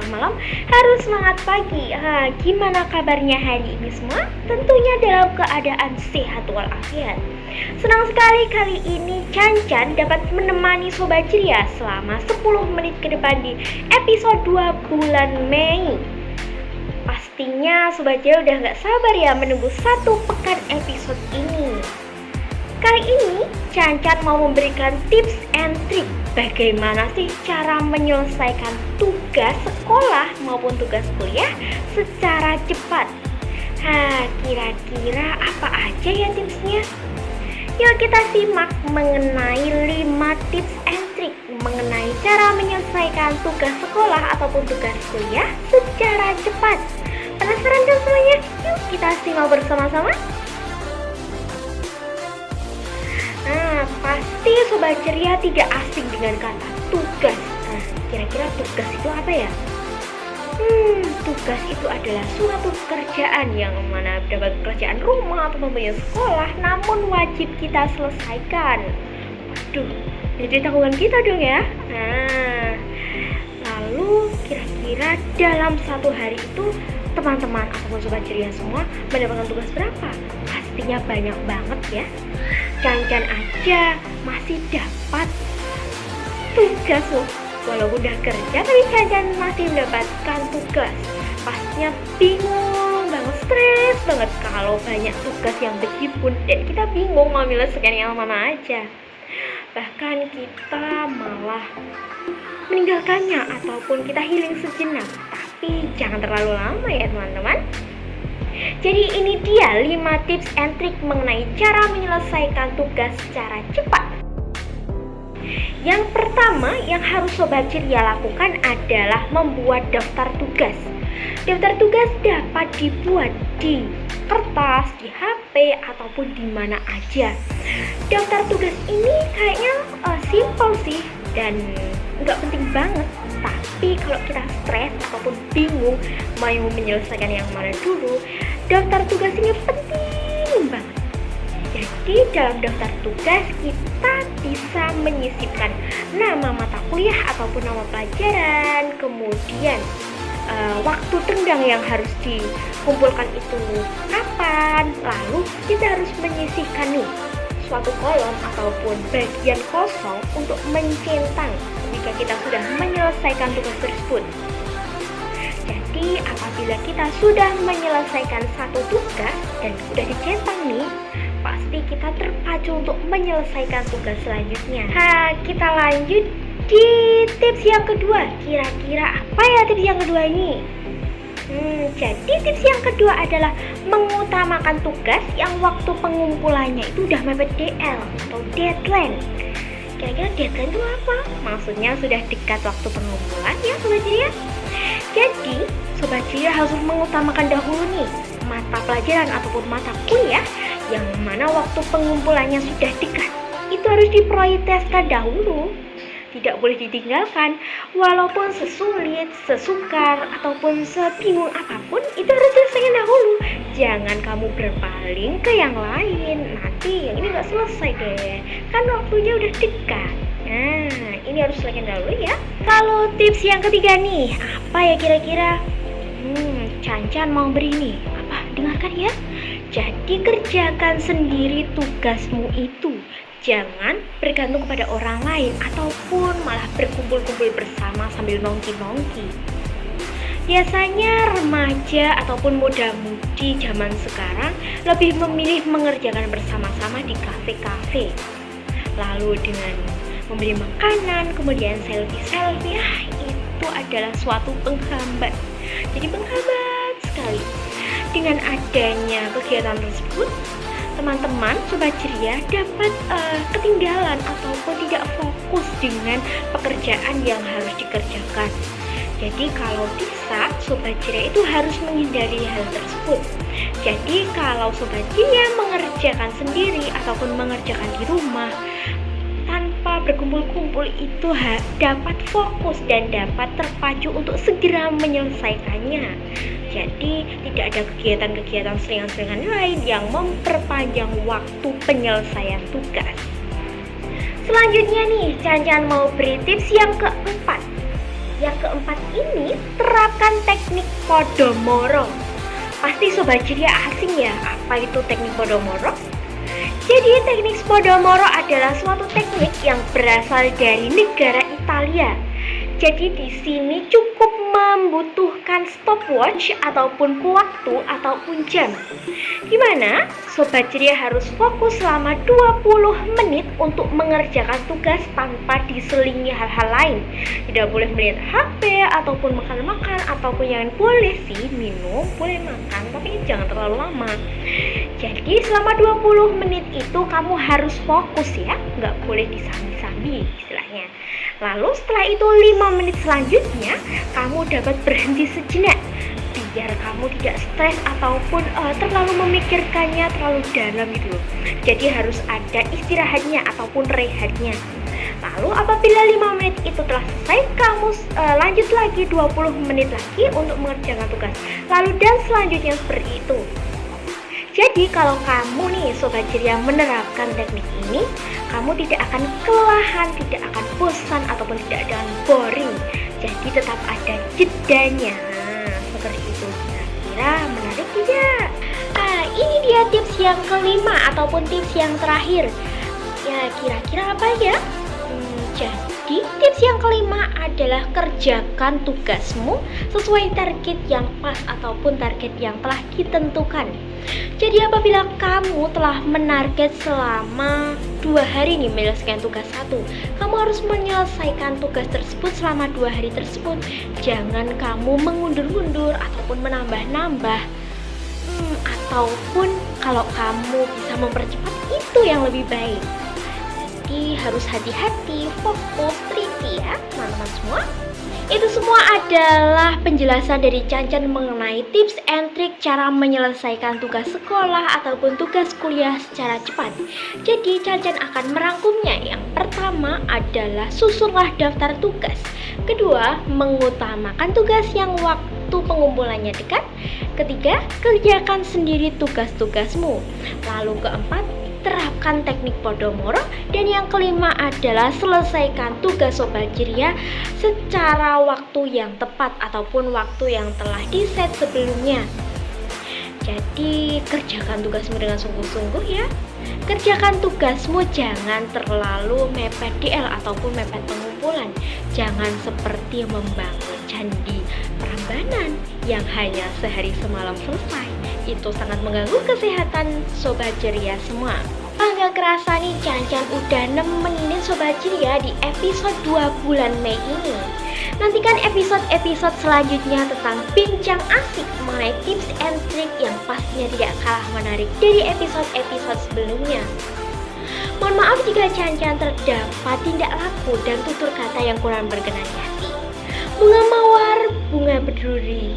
malam harus semangat pagi. Gimana kabarnya hari ini semua? Tentunya dalam keadaan sehat walafiat. Senang sekali kali ini Cancan dapat menemani Sobat Ceria selama 10 menit ke depan di episode 2 bulan Mei. Pastinya Sobat Ceria udah gak sabar ya menunggu 1 pekan episode ini. Kali ini Cancan mau memberikan tips and trick bagaimana sih cara menyelesaikan tugas sekolah maupun tugas kuliah secara cepat. Kira-kira apa aja ya tipsnya? Yuk kita simak mengenai 5 tips and trick mengenai cara menyelesaikan tugas sekolah ataupun tugas kuliah secara cepat. Penasaran kan semuanya? Yuk kita simak bersama-sama. Pasti Sobat Ceria tidak asing dengan kata tugas. Kira-kira tugas itu apa ya? Tugas itu adalah suatu pekerjaan yang mana dapat pekerjaan rumah atau mempunyai sekolah namun wajib kita selesaikan. Waduh, jadi tanggungan kita dong ya. Lalu kira-kira dalam satu hari itu teman-teman ataupun Sobat Ceria semua mendapatkan tugas berapa? Pastinya banyak banget ya. Cancan aja masih dapat tugas loh. Walaupun udah kerja tapi Cancan masih mendapatkan tugas. Pastinya bingung banget, stres banget kalau banyak tugas yang berhimpun dan kita bingung mau menyelesaikan yang mana aja. Bahkan kita malah meninggalkannya ataupun kita healing sejenak. Tapi jangan terlalu lama ya teman-teman. Jadi ini dia 5 tips and trick mengenai cara menyelesaikan tugas secara cepat. Yang pertama yang harus Sobat Ceria lakukan adalah membuat daftar tugas. Daftar tugas dapat dibuat di kertas, di HP, ataupun di mana aja. Daftar tugas ini kayaknya simple sih dan nggak penting banget. Tapi kalau kita stres ataupun bingung mau menyelesaikan yang mana dulu, daftar tugas ini penting banget. Jadi dalam daftar tugas kita bisa menyisipkan nama mata kuliah ataupun nama pelajaran, kemudian waktu tenggang yang harus dikumpulkan itu kapan, lalu kita harus menyisihkan nih suatu kolom ataupun bagian kosong untuk mencentang jika kita sudah menyelesaikan tugas tersebut. Jadi apabila kita sudah menyelesaikan satu tugas dan sudah dicentang nih, pasti kita terpacu untuk menyelesaikan tugas selanjutnya. Kita lanjut di tips yang kedua. Kira-kira apa ya tips yang kedua ini? Jadi tips yang kedua adalah mengutamakan tugas yang waktu pengumpulannya itu udah mepet DL atau deadline. Kira-kira deadline itu apa? Maksudnya sudah dekat waktu pengumpulan ya Sobat Ceria. Jadi Sobat Ceria harus mengutamakan dahulu nih mata pelajaran ataupun mata kuliah yang mana waktu pengumpulannya sudah dekat. Itu harus diprioritaskan dahulu. Tidak boleh ditinggalkan, walaupun sesulit, sesukar, ataupun sebingung apapun, itu harus diselesaikan dahulu. Jangan kamu berpaling ke yang lain, nanti yang ini gak selesai deh, kan waktunya udah dekat. Ini harus selesaikan dahulu ya. Kalau tips yang ketiga nih, apa ya kira-kira? Cancan mau beri nih, apa? Dengarkan ya. Jadi kerjakan sendiri tugasmu itu. Jangan bergantung kepada orang lain ataupun malah berkumpul-kumpul bersama sambil nongki-nongki. Biasanya remaja ataupun muda-mudi zaman sekarang lebih memilih mengerjakan bersama-sama di kafe-kafe. Lalu dengan membeli makanan, kemudian selfie-selfie, itu adalah suatu penghambat. Jadi penghambat sekali. Dengan adanya kegiatan tersebut, teman-teman Sobat Ceria dapat ketinggalan ataupun tidak fokus dengan pekerjaan yang harus dikerjakan. Jadi kalau bisa Sobat Ceria itu harus menghindari hal tersebut. Jadi kalau Sobat Ceria mengerjakan sendiri ataupun mengerjakan di rumah tanpa berkumpul-kumpul itu dapat fokus dan dapat terpacu untuk segera menyelesaikannya. Jadi tidak ada kegiatan-kegiatan seringan-seringan lain yang memperpanjang waktu penyelesaian tugas. Selanjutnya nih, Cancan mau beri tips yang keempat. Yang keempat ini menerapkan teknik Podomoro. Pasti Sobat Ceria asing ya, apa itu teknik Podomoro? Jadi teknik Podomoro adalah suatu teknik yang berasal dari negara Italia. Jadi di sini cukup membutuhkan stopwatch ataupun waktu ataupun jam. Gimana? Sobat Ceria harus fokus selama 20 menit untuk mengerjakan tugas tanpa diselingi hal-hal lain. Tidak boleh melihat HP ataupun makan-makan, ataupun yang boleh sih minum, boleh makan, tapi jangan terlalu lama. Jadi selama 20 menit itu kamu harus fokus ya, nggak boleh disambi-sambi istilahnya. Lalu setelah itu 5 menit selanjutnya kamu dapat berhenti sejenak biar kamu tidak stres ataupun terlalu memikirkannya terlalu dalam gitu loh. Jadi harus ada istirahatnya ataupun rehatnya. Lalu apabila 5 menit itu telah selesai, kamu lanjut lagi 20 menit lagi untuk mengerjakan tugas. Lalu dan selanjutnya seperti itu. Jadi kalau kamu nih Sobat Ceria menerapkan teknik ini, kamu tidak akan kelelahan, tidak akan bosan ataupun tidak akan boring. Jadi tetap ada jedanya. Seperti itu. Kira-kira menarik tidak? Nah, ini dia tips yang kelima ataupun tips yang terakhir. Ya, kira-kira apa ya? Jadi tips yang kelima adalah kerjakan tugasmu sesuai target yang pas ataupun target yang telah ditentukan. Jadi apabila kamu telah menarget selama 2 hari nih menyelesaikan tugas 1, kamu harus menyelesaikan tugas tersebut selama 2 hari tersebut. Jangan kamu mengundur-undur ataupun menambah-nambah. Ataupun kalau kamu bisa mempercepat, itu yang lebih baik. Jadi harus hati-hati, fokus, teliti ya teman-teman semua. Itu semua adalah penjelasan dari Cancan mengenai tips and trik cara menyelesaikan tugas sekolah ataupun tugas kuliah secara cepat. Jadi Cancan akan merangkumnya. Yang pertama adalah susunlah daftar tugas. Kedua, mengutamakan tugas yang waktu pengumpulannya dekat. Ketiga, kerjakan sendiri tugas-tugasmu. Lalu keempat, terapkan teknik Podomoro. Dan yang kelima adalah selesaikan tugas Sobat Ceria secara waktu yang tepat ataupun waktu yang telah diset sebelumnya. Jadi kerjakan tugasmu dengan sungguh-sungguh ya. Kerjakan tugasmu, jangan terlalu mepet DL ataupun mepet pengumpulan. Jangan seperti membangun candi Prambanan yang hanya sehari semalam selesai. Itu sangat mengganggu kesehatan Sobat Ceria semua. Nggak kerasa nih Cancan udah nemenin Sobat Ceria di episode 2 bulan Mei ini. Nantikan episode-episode selanjutnya tentang bincang asik mengenai tips and trik yang pastinya tidak kalah menarik dari episode-episode sebelumnya. Mohon maaf jika Cancan terdapat tindak laku dan tutur kata yang kurang berkenan di hati. Bunga mawar, bunga berduri.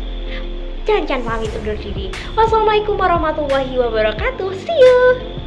Cancan pamit undur diri. Wassalamualaikum warahmatullahi wabarakatuh. See you.